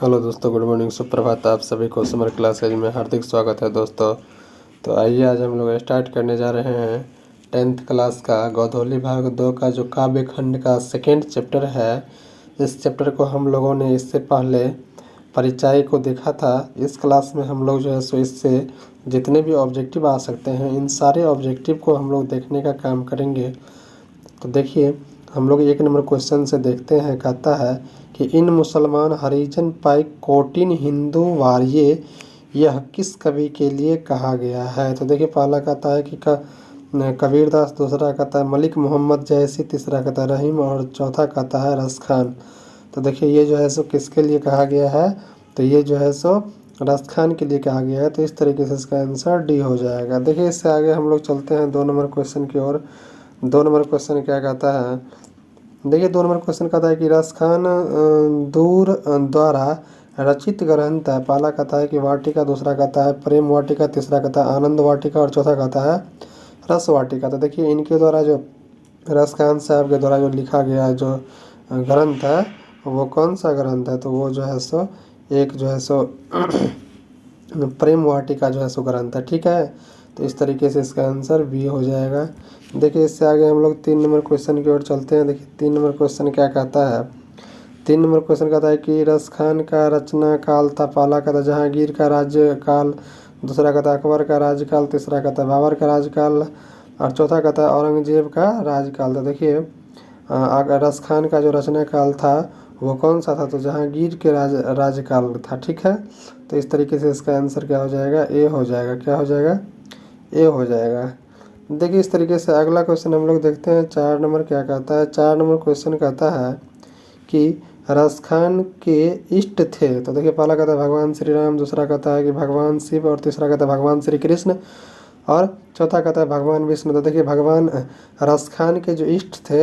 Hello दोस्तों, good morning, सुप्रभात। आप सभी को समर क्लासेज में हार्दिक स्वागत है दोस्तों। तो आइए आज हम लोग स्टार्ट करने जा रहे हैं 10th क्लास का गोधौली भाग 2 का जो काव्य खंड का सेकेंड चैप्टर है। इस चैप्टर को हम लोगों ने इससे पहले परिचय को देखा था। इस क्लास में हम लोग जो है सो इससे जितने भी ऑब्जेक्टिव आ सकते हैं इन सारे ऑब्जेक्टिव को हम लोग देखने का काम करेंगे। तो देखिए, हम लोग 1 नंबर क्वेश्चन से देखते हैं। कहता है कि इन मुसलमान हरिजन पाई कोटिन हिंदू वार्ये यह किस कवि के लिए कहा गया है। तो देखिए, पहला कहता है कि कबीरदास, दूसरा कहता है मलिक मोहम्मद जैसी, तीसरा कहता है रहीम और चौथा कहता है रस खान। तो देखिए, ये जो है सो किसके लिए कहा गया है, तो ये जो है सो रस खान के लिए कहा गया है। तो इस तरीके से इसका आंसर डी हो जाएगा। देखिए, इससे आगे हम लोग चलते हैं 2 नंबर क्वेश्चन की ओर। 2 नंबर क्वेश्चन क्या कहता है, देखिए 2 नंबर क्वेश्चन कहता है कि रस खान दूर द्वारा रचित ग्रंथ है। पहला कहता है कि वाटिका, दूसरा कहता है प्रेम वाटिका, तीसरा कहता है आनंद वाटिका और चौथा कहता है रस वाटिका। तो देखिए, इनके द्वारा जो रस खान साहब के द्वारा जो लिखा गया जो ग्रंथ है वो कौन सा ग्रंथ है, तो वो जो है सो एक जो है सो प्रेम वाटिका जो है सो ग्रंथ है। ठीक है, तो इस तरीके से इसका आंसर बी हो जाएगा। देखिए, इससे आगे हम लोग 3 नंबर क्वेश्चन की ओर चलते हैं। देखिए 3 नंबर क्वेश्चन क्या कहता है। 3 नंबर क्वेश्चन कहता है कि रस खान का रचना काल था। पहला कहता है जहांगीर का राज्य काल, दूसरा कहता है अकबर का राज्यकाल, तीसरा कहता है बाबर का राज्यकाल और चौथा कहता है औरंगजेब का राज्यकाल। तो देखिए, रस खान का जो रचना काल था वो कौन सा था, तो जहांगीर के राज्यकाल था। ठीक है, तो इस तरीके से इसका आंसर क्या हो जाएगा, ए हो जाएगा। क्या हो जाएगा, ए हो जाएगा। देखिए, इस तरीके से अगला क्वेश्चन हम लोग देखते हैं। 4 नंबर क्या कहता है। 4 नंबर क्वेश्चन कहता है कि रस खान के इष्ट थे। तो देखिए, पहला कहता है भगवान श्री राम, दूसरा कहता है कि भगवान शिव और तीसरा कहता है भगवान श्री कृष्ण और चौथा कहता है भगवान विष्णु। तो देखिए, भगवान रस खान के जो इष्ट थे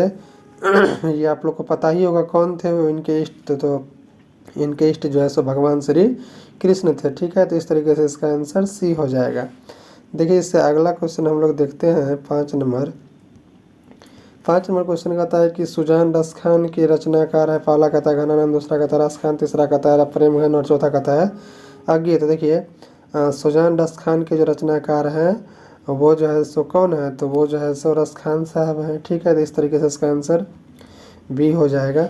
ये आप लोग को पता ही होगा कौन थे वो इनके इष्ट। तो इनके इष्ट जो है सो भगवान श्री कृष्ण थे। ठीक है, तो इस तरीके से इसका आंसर सी हो जाएगा। देखिए, इससे अगला क्वेश्चन हम लोग देखते हैं 5 नंबर। 5 नंबर क्वेश्चन कहता है कि सुजान रस खान के रचनाकार है। पहला कहता है घनानंद, दूसरा कहता है रस खान, तीसरा कहता है प्रेम घन और चौथा कहता है अज्ञे। तो देखिए, सुजान रस खान के जो रचनाकार हैं वो जो है सो कौन है, तो वो जो है सो रस खान साहब हैं। ठीक है, तो इस तरीके से इसका आंसर बी हो जाएगा।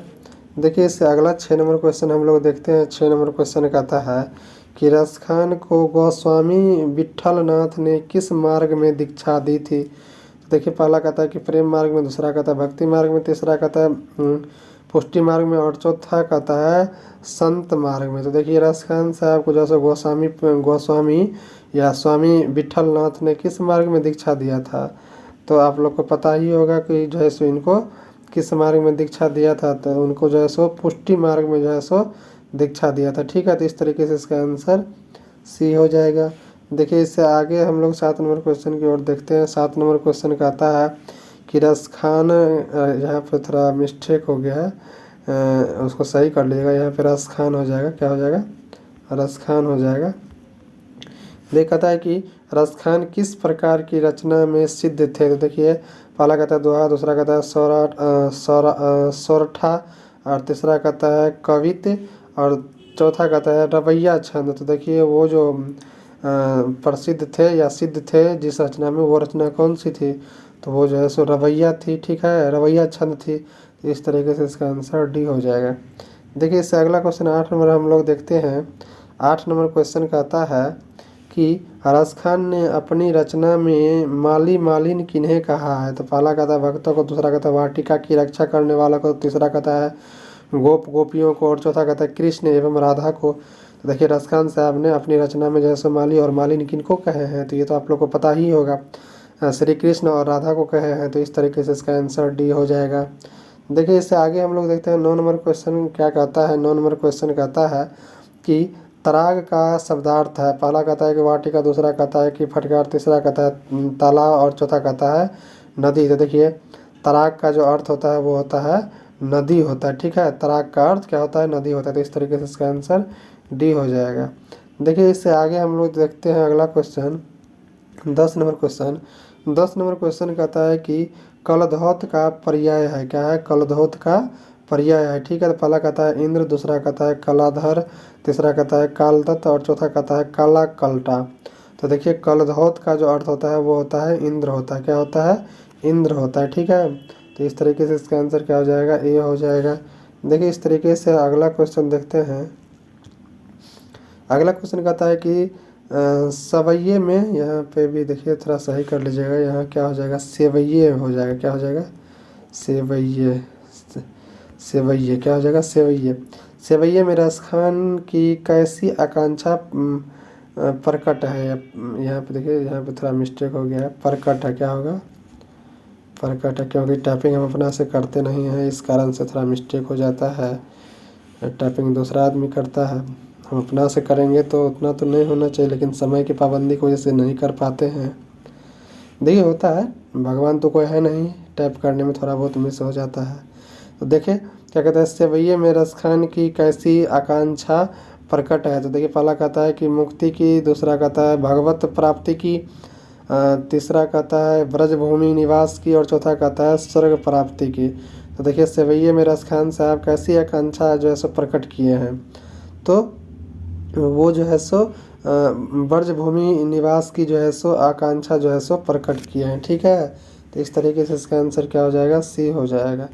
देखिए, इससे अगला 6 नंबर क्वेश्चन हम लोग देखते हैं। 6 नंबर क्वेश्चन कहता है कि रस खान को गोस्वामी विट्ठल नाथ ने किस मार्ग में दीक्षा दी थी। तो देखिए, पहला कहता है कि प्रेम मार्ग में, दूसरा कहता है भक्ति मार्ग में, तीसरा कहता है पुष्टि मार्ग में और चौथा कहता है संत मार्ग में। तो देखिए, रस खान साहब को जैसे गोस्वामी या स्वामी विट्ठल नाथ ने किस मार्ग में दीक्षा दिया था, तो आप लोग को पता ही होगा कि जो है सो इनको किस मार्ग में दीक्षा दिया था, तो उनको जो है सो पुष्टि मार्ग में जो है सो दीक्षा दिया था। ठीक है, तो इस तरीके से इसका आंसर सी हो जाएगा। देखिए, इससे आगे हम लोग 7 नंबर क्वेश्चन की ओर देखते हैं। 7 नंबर क्वेश्चन कहता है कि रस खान, यहाँ पर थोड़ा मिस्टेक हो गया है, उसको सही कर लीजिएगा। यहाँ पे रस खान हो जाएगा। क्या हो जाएगा, रस खान हो जाएगा। कहता है कि रस खान किस प्रकार की रचना में सिद्ध थे। तो देखिए, पहला कहता है दोहा, दूसरा कहता है सोरठा और तीसरा कहता है कवित और चौथा कहता है रवैया छंद। तो देखिए, वो जो प्रसिद्ध थे या सिद्ध थे जिस रचना में, वो रचना कौन सी थी, तो वो जो है सो रवैया थी। ठीक है, रवैया छंद थी। तो इस तरीके से इसका आंसर डी हो जाएगा। देखिए, इससे अगला क्वेश्चन 8 नंबर हम लोग देखते हैं। 8 नंबर क्वेश्चन कहता है कि रस खान ने अपनी रचना में माली मालिन किन्हें कहा है। तो पहला कहता है भक्तों को, दूसरा कहता है वाटिका की रक्षा करने वाला को, तीसरा कहता है गोपियों को और चौथा कहता है कृष्ण एवं राधा को। तो देखिए, रस खान साहब ने अपनी रचना में जैसे माली और मालिन किनको कहे हैं, तो ये तो आप लोग को पता ही होगा, श्री कृष्ण और राधा को कहे हैं। तो इस तरीके से इसका आंसर डी हो जाएगा। देखिए, इससे आगे हम लोग देखते हैं 9 नंबर क्वेश्चन क्या कहता है। 9 नंबर क्वेश्चन कहता है कि तराग का शब्दार्थ है। पहला कहता है कि वाटिका, दूसरा कहता है कि फटकार, तीसरा कहता है तालाब और चौथा कहता है नदी। तो देखिए, तराग का जो अर्थ होता है वो होता है नदी होता है। ठीक है, तराग का अर्थ क्या होता है, नदी होता है। तो इस तरीके से इसका आंसर डी हो जाएगा। देखिए, इससे आगे हम लोग देखते हैं अगला question 10 number question. 10 number question कहता है कि कलधौत का पर्याय है। क्या है, कलधौत का पर्याय है, ठीक है। तो पहला कहता है इंद्र, दूसरा कहता है कलाधर, तीसरा कहता है कालदत्त और चौथा कहता है काला कल्टा। तो देखिए कलधौत का जो अर्थ होता है वो होता है इंद्र होता है, क्या होता है, इंद्र होता है, ठीक है। तो इस तरीके से इसका आंसर क्या हो जाएगा, ए हो जाएगा। देखिए इस तरीके से अगला क्वेश्चन देखते हैं। अगला क्वेश्चन कहता है कि सवैये में, यहाँ पे भी देखिए थोड़ा सही कर लीजिएगा, यहाँ क्या हो जाएगा, सेवैये हो जाएगा, क्या हो जाएगा, सेवैये, सेवैये क्या हो जाएगा, सेवैये। सेवैये में रसखान की कैसी आकांक्षा प्रकट है, यहाँ पे देखिए यहाँ पे थोड़ा मिस्टेक हो गया है, प्रकट है, क्या होगा, प्रकट है, क्योंकि टाइपिंग हम अपना से करते नहीं हैं, इस कारण से थोड़ा मिस्टेक हो जाता है। टाइपिंग दूसरा आदमी करता है, हम अपना से करेंगे तो उतना तो नहीं होना चाहिए, लेकिन समय की पाबंदी की वजह से नहीं कर पाते हैं। देखिए होता है, भगवान तो कोई है नहीं, टाइप करने में थोड़ा बहुत मिस हो जाता है। तो देखिए क्या कहता है, सेवैये में रसखान की कैसी आकांक्षा प्रकट है। तो देखिए पहला कहता है कि मुक्ति की, दूसरा कहता है भगवत प्राप्ति की, तीसरा कहता है ब्रजभूमि निवास की और चौथा कहता है स्वर्ग प्राप्ति की। तो देखिए सेवैये में रसखान साहब कैसी आकांक्षा जो है सो प्रकट किए हैं, तो वो जो है सो ब्रजभूमि निवास की जो है सो आकांक्षा जो है सो प्रकट किए हैं, ठीक है। तो इस तरीके से इसका आंसर क्या हो जाएगा, सी हो जाएगा।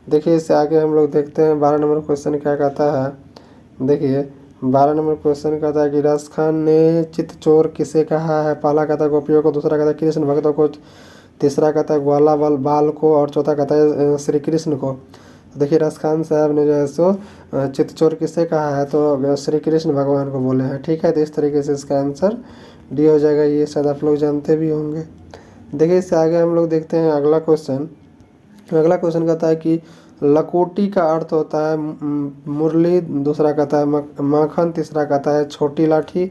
देखिए इससे आगे हम लोग देखते हैं 12 नंबर क्वेश्चन क्या कहता है। देखिए 12 नंबर क्वेश्चन कहता है कि रसखान ने चित्तचोर किसे कहा है। पहला कहता है गोपियों को, दूसरा कहता है कृष्ण भक्तों को, तीसरा कहता है ग्वाला बाल को और चौथा कहता है श्री कृष्ण को। देखिए रसखान साहब ने जो है सो चित्तचोर किसे कहा है, तो श्री कृष्ण भगवान को बोले हैं, ठीक है। तो इस तरीके से इसका आंसर डी हो जाएगा, ये शायद आप लोग जानते भी होंगे। देखिए इससे आगे हम लोग देखते हैं अगला क्वेश्चन। अगला क्वेश्चन कहता है कि लकोटी का अर्थ होता है मुरली, दूसरा कहता है माखन, तीसरा कहता है छोटी लाठी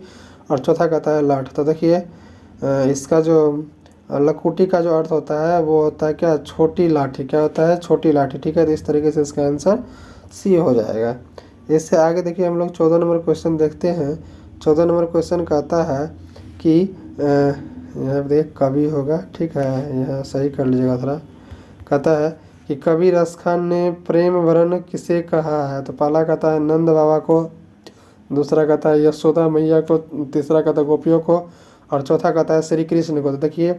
और चौथा कहता है लाठ। तो देखिए इसका जो लकोटी का जो अर्थ होता है वो होता है क्या, छोटी लाठी, क्या होता है, छोटी लाठी, ठीक है। तो इस तरीके से इसका आंसर सी हो जाएगा। इससे आगे देखिए हम लोग 14 नंबर क्वेश्चन देखते हैं। 14 नंबर क्वेश्चन कहता है कि यहाँ पे देखिए कवि होगा, ठीक है, यहाँ सही कर लीजिएगा थोड़ा। कहता है कि कवि रसखान ने प्रेम वरण किसे कहा है। तो पहला कहता है नंद बाबा को, दूसरा कहता है यशोदा मैया को, तीसरा कहता है गोपियों को और चौथा कहता है श्री कृष्ण को। तो देखिए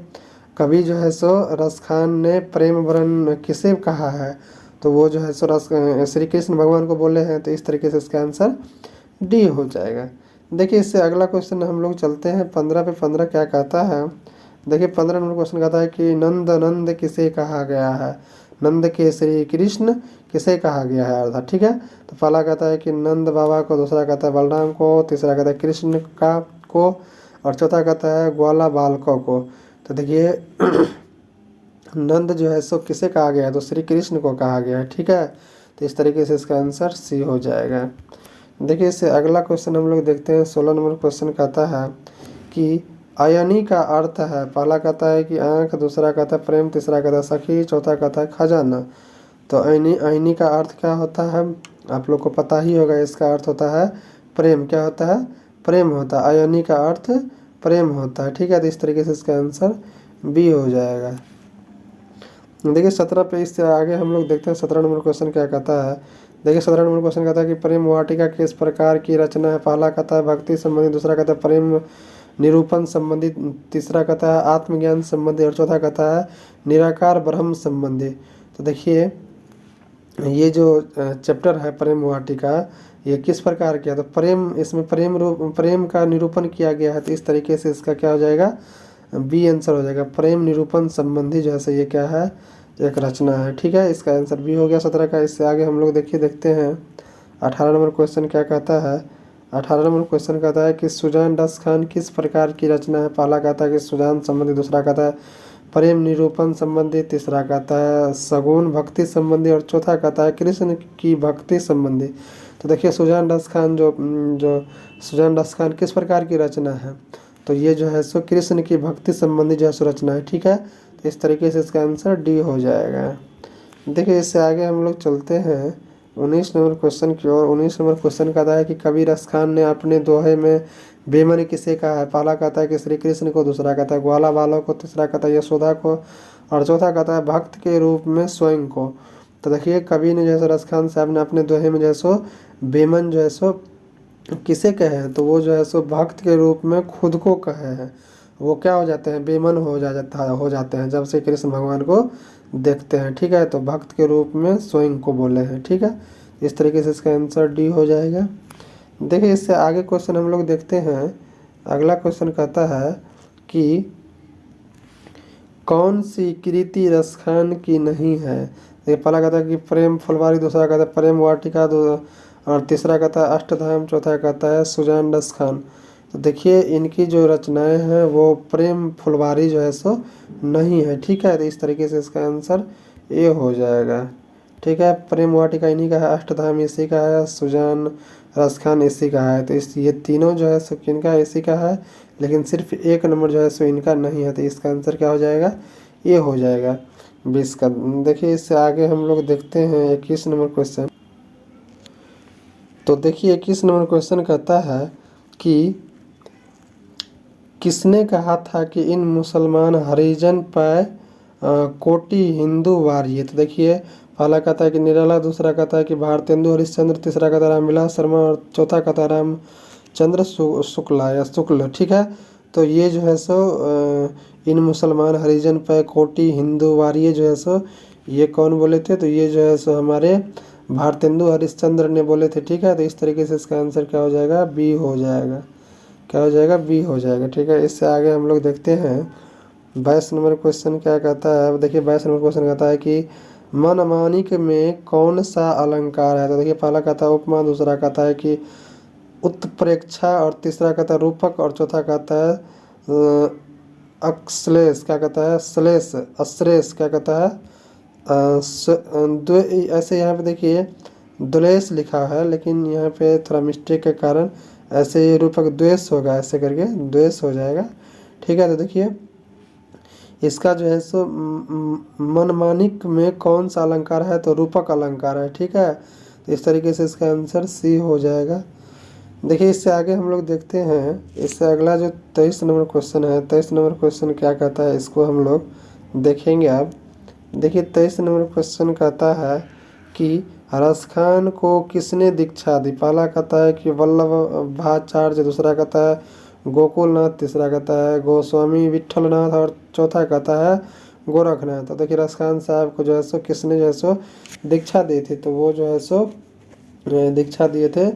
कवि जो है सो रसखान ने प्रेम वरण किसे कहा है, तो वो जो है सो श्री कृष्ण भगवान को बोले हैं। तो इस तरीके से इसका आंसर डी हो जाएगा। देखिए इससे अगला क्वेश्चन हम लोग चलते हैं 15 पे। 15 क्या कहता है, देखिए 15 नंबर क्वेश्चन कहता है कि नंद नंद किसे कहा गया है, नंद के श्री कृष्ण किसे कहा गया है अर्थात, ठीक है। तो पहला कहता है कि नंद बाबा को, दूसरा कहता है बलराम को, तीसरा कहता है कृष्ण का को और चौथा कहता है ग्वाला बालकों को। तो देखिए नंद जो है सो किसे कहा गया है, तो श्री कृष्ण को कहा गया है, ठीक है। तो इस तरीके से इसका आंसर सी हो जाएगा। देखिए इससे अगला क्वेश्चन हम लोग देखते हैं। 16 नंबर क्वेश्चन कहता है कि अयनी का अर्थ है। पहला कहता है कि आँख, दूसरा कहता है प्रेम, तीसरा कहता है सखी, चौथा कहता है खजाना। तो अयनी का अर्थ क्या होता है, आप लोग को पता ही होगा, इसका अर्थ होता है प्रेम, क्या होता है, प्रेम होता है। अयनी का अर्थ प्रेम होता है, ठीक है। तो इस तरीके से इसका आंसर बी हो जाएगा। देखिए 17 पे, इससे आगे हम लोग देखते हैं 17 नंबर क्वेश्चन क्या कहता है। देखिए 17 नंबर क्वेश्चन कहता है कि प्रेम वाटिका किस प्रकार की रचना है। पहला कहता है भक्ति संबंधी, दूसरा कहता है प्रेम निरूपण संबंधी, तीसरा कहता है आत्मज्ञान संबंधी और चौथा कहता है निराकार ब्रह्म संबंधी। तो देखिए ये जो चैप्टर है प्रेम वाटिका, ये किस प्रकार किया, तो प्रेम, इसमें प्रेम का निरूपण किया गया है। तो इस तरीके से इसका क्या हो जाएगा, बी आंसर हो जाएगा। प्रेम निरूपण संबंधी जैसे ये क्या है, एक रचना है, ठीक है। इसका आंसर बी हो गया 17 का। इससे आगे हम लोग देखते हैं 18 नंबर क्वेश्चन क्या कहता है। 18 नंबर क्वेश्चन कहता है कि सुजान दास खान किस प्रकार की रचना है। पहला कहता है कि सुजान संबंधी, दूसरा कहता है प्रेम निरूपण संबंधी, तीसरा कहता है सगुण भक्ति संबंधी और चौथा कहता है कृष्ण की भक्ति संबंधी। तो देखिए सुजान दास खान जो सुजान दास खान किस प्रकार की रचना है, तो ये जो है सो कृष्ण की भक्ति संबंधी जो है रचना है, ठीक है। तो इस तरीके से इसका आंसर डी हो जाएगा। देखिए इससे आगे हम लोग चलते हैं 19 नंबर क्वेश्चन की ओर। 19 नंबर क्वेश्चन कहता है कि कबीर रस खान ने अपने दोहे में बेमन किसे कहा है। पहला कहता है कि श्री कृष्ण को, दूसरा कहता है ग्वाला बालों को, तीसरा कहता है यशोदा को और चौथा कहता है भक्त के रूप में स्वयं को। तो देखिए कवि ने जो है सो रसखान साहब ने अपने दोहे में जो है सो बेमन जो है सो किसे कहे हैं, तो वो जो है सो भक्त के रूप में खुद को कहे हैं। वो क्या हो जाते हैं, बेमन हो जाते हैं जब से कृष्ण भगवान को देखते हैं। ठीक है, तो भक्त के रूप में स्वयं को बोले हैं। ठीक है, इस तरीके से इसका आंसर डी हो जाएगा। देखिए इससे आगे क्वेश्चन हम लोग देखते हैं। अगला क्वेश्चन कहता है कि कौन सी कृति रसखान की नहीं है। ये पहला कहता है कि प्रेम फुलवारी, दूसरा कहता है प्रेम वाटिका, और तीसरा कहता है अष्टधाम, चौथा कहता है सुजान रसखान। तो देखिए इनकी जो रचनाएं हैं वो प्रेम फुलवारी जो है सो नहीं है। ठीक है, तो इस तरीके से इसका आंसर ए हो जाएगा। ठीक है, प्रेम वाटिका इन्हीं का है, अष्टधाम इसी का है, सुजान रसखान इसी का है। तो ये तीनों जो है सो किनका इसी का है, लेकिन सिर्फ एक नंबर जो है सो इनका नहीं है। तो इसका आंसर क्या हो जाएगा, ये हो जाएगा 20 का। देखिए इससे आगे हम लोग देखते हैं 21 नंबर क्वेश्चन। तो देखिए 21 नंबर क्वेश्चन कहता है कि किसने कहा था कि इन मुसलमान हरिजन पै कोटि हिंदू वारिये। तो देखिए पहला कहता है कि निराला, दूसरा कहता है कि भारतेंदु हरिश्चंद्र, तीसरा कहता है रामविलास शर्मा, और चौथा कहता है रामचंद्र शुक्ला या शुक्ल। ठीक है, तो ये जो है सो इन मुसलमान हरिजन पै कोटि हिंदू वारिये जो है सो ये कौन बोले थे, तो ये जो है सो हमारे भारतेंदु हरिश्चंद्र ने बोले थे। ठीक है, तो इस तरीके से इसका आंसर क्या हो जाएगा, बी हो जाएगा। क्या हो जाएगा, बी हो जाएगा। ठीक है, इससे आगे हम लोग देखते हैं 22 नंबर क्वेश्चन क्या कहता है। अब देखिए 22 नंबर क्वेश्चन कहता है कि मनमानिक में कौन सा अलंकार है। तो देखिए पहला कहता है उपमा, दूसरा कहता है कि उत्प्रेक्षा, और तीसरा कहता है रूपक, और चौथा कहता है अक्श्लेष, क्या कहता है श्लेष, अश्लेष क्या कहता है ऐसे यहाँ पे देखिए द्वेष लिखा है, लेकिन यहाँ पे थोड़ा मिस्टेक के कारण ऐसे ये रूपक द्वेष होगा, ऐसे करके द्वेष हो जाएगा। ठीक है, तो देखिए इसका जो है सो मनमानिक में कौन सा अलंकार है, तो रूपक अलंकार है। ठीक है, तो इस तरीके से इसका आंसर सी हो जाएगा। देखिए इससे आगे हम लोग देखते हैं, इससे अगला जो 23 नंबर क्वेश्चन है, 23 नंबर क्वेश्चन क्या कहता है इसको हम लोग देखेंगे। अब देखिए 23 नंबर क्वेश्चन कहता है कि रसखान को किसने दीक्षा दी। पहला कहता है कि वल्लभाचार्य, दूसरा कहता है गोकुलनाथ, तीसरा कहता है गोस्वामी विठलनाथ, और चौथा कहता है गोरखनाथ। तो देखिए रसखान साहब को जो है सो किसने जो है सो दीक्षा दी थी, तो वो जो है सो दीक्षा दिए थे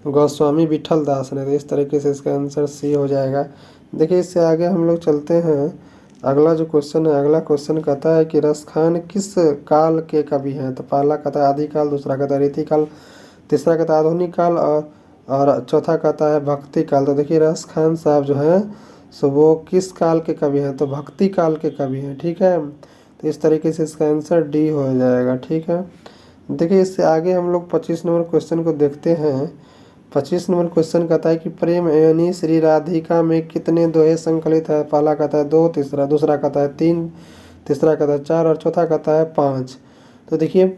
गोस्वामी विठल दास ने। तो इस तरीके से इसका आंसर सी हो जाएगा। देखिए इससे आगे हम लोग चलते हैं। अगला जो क्वेश्चन है, अगला क्वेश्चन कहता है कि रसखान किस काल के कवि हैं। तो पहला कहता है आदिकाल, दूसरा कहता है रीतिकाल, तीसरा कहता है आधुनिक काल, और चौथा कहता है भक्ति काल। तो देखिए रसखान साहब जो हैं सो वो किस काल के कवि हैं, तो भक्ति काल के कवि हैं। ठीक है, तो इस तरीके से इसका आंसर डी हो जाएगा। ठीक है, देखिए इससे आगे हम लोग 25 नंबर क्वेश्चन को देखते हैं। 25 नंबर क्वेश्चन कहता है कि प्रेम यानी श्री राधिका में कितने दोहे संकलित है। पहला कहता है 2, दूसरा कहता है 3, तीसरा कहता है 4, और चौथा कहता है 5। तो देखिए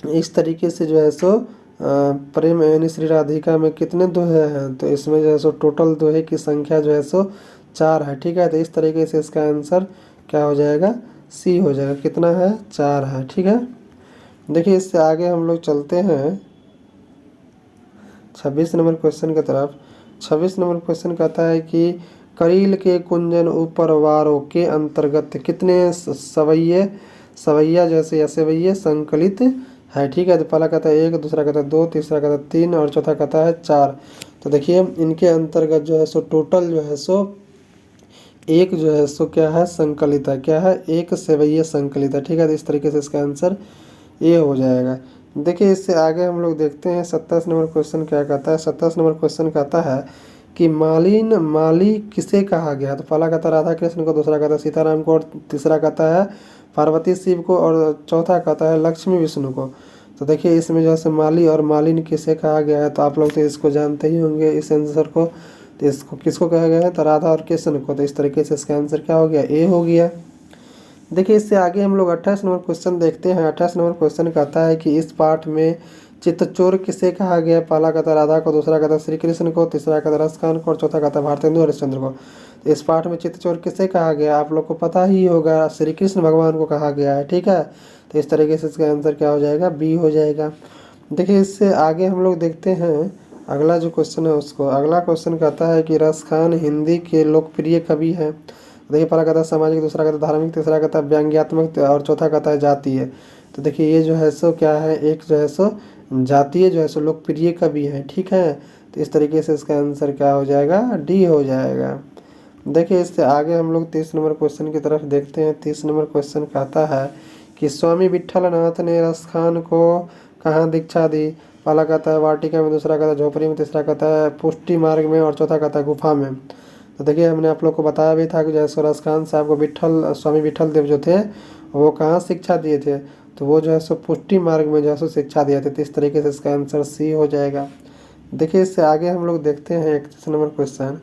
इस तरीके से जो है सो प्रेम यानी श्री राधिका में कितने दोहे हैं, तो इसमें जो है सो टोटल दोहे की संख्या जो है सो 4 है। ठीक है, तो इस तरीके से इसका आंसर क्या हो जाएगा, सी हो जाएगा। कितना है, 4 है। ठीक है, देखिए इससे आगे हम लोग चलते हैं 26 नंबर क्वेश्चन की तरफ। 26 नंबर क्वेश्चन कहता है कि करील के कुंजन ऊपर वारों के अंतर्गत कितने सवैया जैसे या सेवैये संकलित है। ठीक है, तो पहला कहता है 1, दूसरा कहता है 2, तीसरा कहता है 3, और चौथा कहता है 4। तो देखिए इनके अंतर्गत जो है सो टोटल जो है सो एक जो है सो क्या है, संकलित है। क्या है, एक सेवैये संकलित है। ठीक है, तो इस तरीके से इसका आंसर ये हो जाएगा। देखिए इससे आगे हम लोग देखते हैं 27 नंबर क्वेश्चन क्या कहता है। 27 नंबर क्वेश्चन कहता है कि माली किसे कहा गया। तो पहला कहता है राधा कृष्ण को, दूसरा कहता है सीताराम को, और तीसरा कहता है पार्वती शिव को, और चौथा कहता है लक्ष्मी विष्णु को। तो देखिए इसमें जैसे माली और मालिन किसे कहा गया है, तो आप लोग तो इसको जानते ही होंगे इस आंसर को। तो इसको किसको कहा गया है, तो राधा और कृष्ण को। तो इस तरीके से इसका आंसर क्या हो गया, ए हो गया। देखिए इससे आगे हम लोग 28 नंबर क्वेश्चन देखते हैं। 28 नंबर क्वेश्चन कहता है कि इस पाठ में चित्तचोर किसे कहा गया? पहला कहता है राधा को, दूसरा कहता है श्री कृष्ण को, तीसरा कहता है रसखान को और चौथा कहता है भारतेंदु हरिश्चंद्र को। तो इस पाठ में चित्तचोर किसे कहा गया आप लोग को पता ही होगा, श्री कृष्ण भगवान को कहा गया है। ठीक है, तो इस तरीके से इसका आंसर क्या हो जाएगा? बी हो जाएगा। देखिए इससे आगे हम लोग देखते हैं अगला जो क्वेश्चन है उसको। अगला क्वेश्चन कहता है कि रसखान हिंदी के लोकप्रिय कवि हैं। देखिए पहला कहता है सामाजिक, दूसरा कहता है धार्मिक, तीसरा कहता है व्यंग्यात्मक और चौथा कहता है जातीय। तो देखिए ये जो है सो क्या है, एक जो है सो जातीय जो है सो लोकप्रिय कवि है। ठीक है, तो इस तरीके से इसका आंसर क्या हो जाएगा? डी हो जाएगा। देखिए इससे आगे हम लोग 30 नंबर क्वेश्चन की तरफ देखते हैं। 30 नंबर क्वेश्चन कहता है कि स्वामी विट्ठलनाथ ने रसखान को कहाँ दीक्षा दी? पहला कहता है वाटिका में, दूसरा कहता है झोपड़ी में, तीसरा कहता है पुष्टि मार्ग में और चौथा कहता है गुफा में। तो देखिए हमने आप लोग को बताया भी था कि जैसे रसखान साहब को स्वामी विट्ठल देव जो थे वो कहाँ शिक्षा दिए थे? तो वो जो है सो पुष्टि मार्ग में जो है सो शिक्षा दिए थे। तो इस तरीके से इसका आंसर सी हो जाएगा। देखिए इससे आगे हम लोग देखते हैं 31 नंबर क्वेश्चन।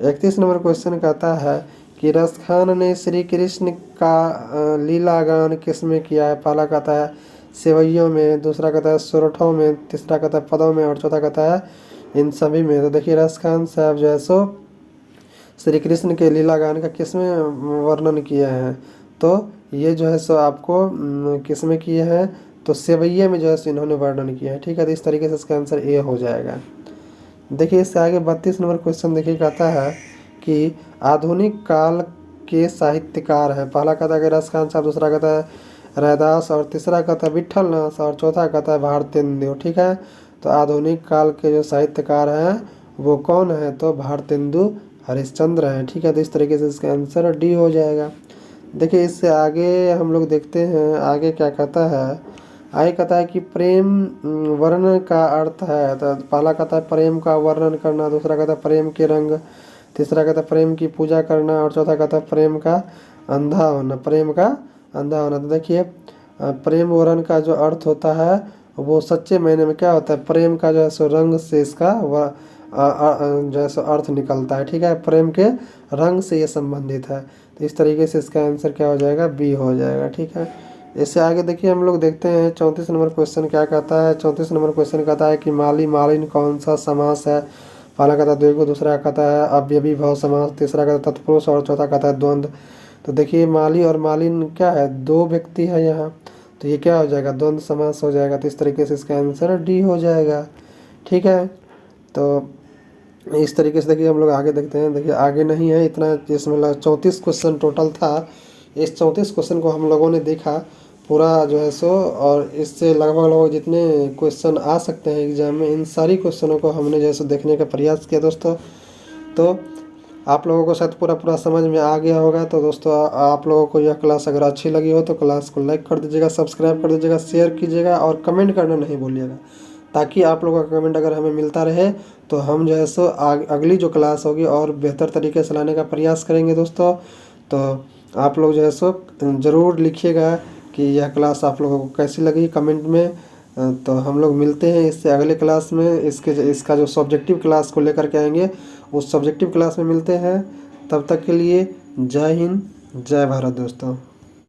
31 नंबर क्वेश्चन कहता है कि रसखान ने श्री कृष्ण का लीला गान किस में किया है? पहला कहता है सेवैयों में, दूसरा कहता है सोरठों में, तीसरा कहता है पदों में और चौथा कहता है इन सभी में। तो देखिए रसखान साहब जो है सो श्री कृष्ण के लीला गान का किस में वर्णन किए हैं? तो ये जो है सो आपको किस में किए हैं? तो सेवैये में जो है सो इन्होंने वर्णन किया है। ठीक है, तो इस तरीके से इसका आंसर ए हो जाएगा। देखिए इससे आगे 32 नंबर क्वेश्चन देखिए कहता है कि आधुनिक काल के साहित्यकार हैं। पहला कहता है कि रसखान साहब, दूसरा कहता है रैदास और तीसरा कहता है विट्ठलनाथ और चौथा कहता है भारतेंदु। ठीक है, तो आधुनिक काल के जो साहित्यकार हैं वो कौन है? तो भारतेंदु हरिश्चंद्र हैं। ठीक है, तो इस तरीके से इसका आंसर डी हो जाएगा। देखिए इससे आगे हम लोग देखते हैं आगे क्या कहता है। आगे कहता है कि प्रेम वर्णन का अर्थ है। तो पहला कहता है प्रेम का वर्णन करना, दूसरा कहता है प्रेम के रंग, तीसरा कहता है प्रेम की पूजा करना और चौथा कहता है प्रेम का अंधा होना, प्रेम का अंधा होना। तो देखिए प्रेम वर्णन का जो अर्थ होता है वो सच्चे मायने में क्या होता है? प्रेम का जो है सो रंग से इसका जो है सो अर्थ निकलता है। ठीक है, प्रेम के रंग से ये संबंधित है। तो इस तरीके से इसका आंसर क्या हो जाएगा? बी हो जाएगा। ठीक है, इससे आगे देखिए हम लोग देखते हैं 34 नंबर क्वेश्चन क्या कहता है। 34 नंबर क्वेश्चन कहता है कि माली मालिन कौन सा समास है? पहला कहता है द्विगु, दूसरा कहता है अव्ययीभाव समास, तीसरा कहता है तत्पुरुष और चौथा कहता है द्वंद्व। तो देखिए माली और मालिन क्या है? दो व्यक्ति है यहाँ, तो ये क्या हो जाएगा? द्वंद्व समास हो जाएगा। तो इस तरीके से इसका आंसर डी हो जाएगा। ठीक है, तो इस तरीके से देखिए हम लोग आगे देखते हैं। देखिए आगे नहीं है इतना, इसमें 34 क्वेश्चन टोटल था। इस 34 क्वेश्चन को हम लोगों ने देखा पूरा जो है सो, और इससे लगभग जितने क्वेश्चन आ सकते हैं एग्जाम में इन सारी क्वेश्चनों को हमने जैसे देखने का प्रयास किया दोस्तों। तो आप लोगों को शायद पूरा समझ में आ गया होगा। तो दोस्तों आप लोगों को यह क्लास अगर अच्छी लगी हो तो क्लास को लाइक कर दीजिएगा, सब्सक्राइब कर दीजिएगा, शेयर कीजिएगा और कमेंट करना नहीं भूलिएगा, ताकि आप लोगों का कमेंट अगर हमें मिलता रहे तो हम जो है सो अगली जो क्लास होगी और बेहतर तरीके से लाने का प्रयास करेंगे दोस्तों। तो आप लोग जो है सो ज़रूर लिखिएगा कि यह क्लास आप लोगों को कैसी लगी कमेंट में। तो हम लोग मिलते हैं इससे अगले क्लास में। इसका जो सब्जेक्टिव क्लास को लेकर के आएंगे उस सब्जेक्टिव क्लास में मिलते हैं। तब तक के लिए जय हिंद, जय भारत दोस्तों।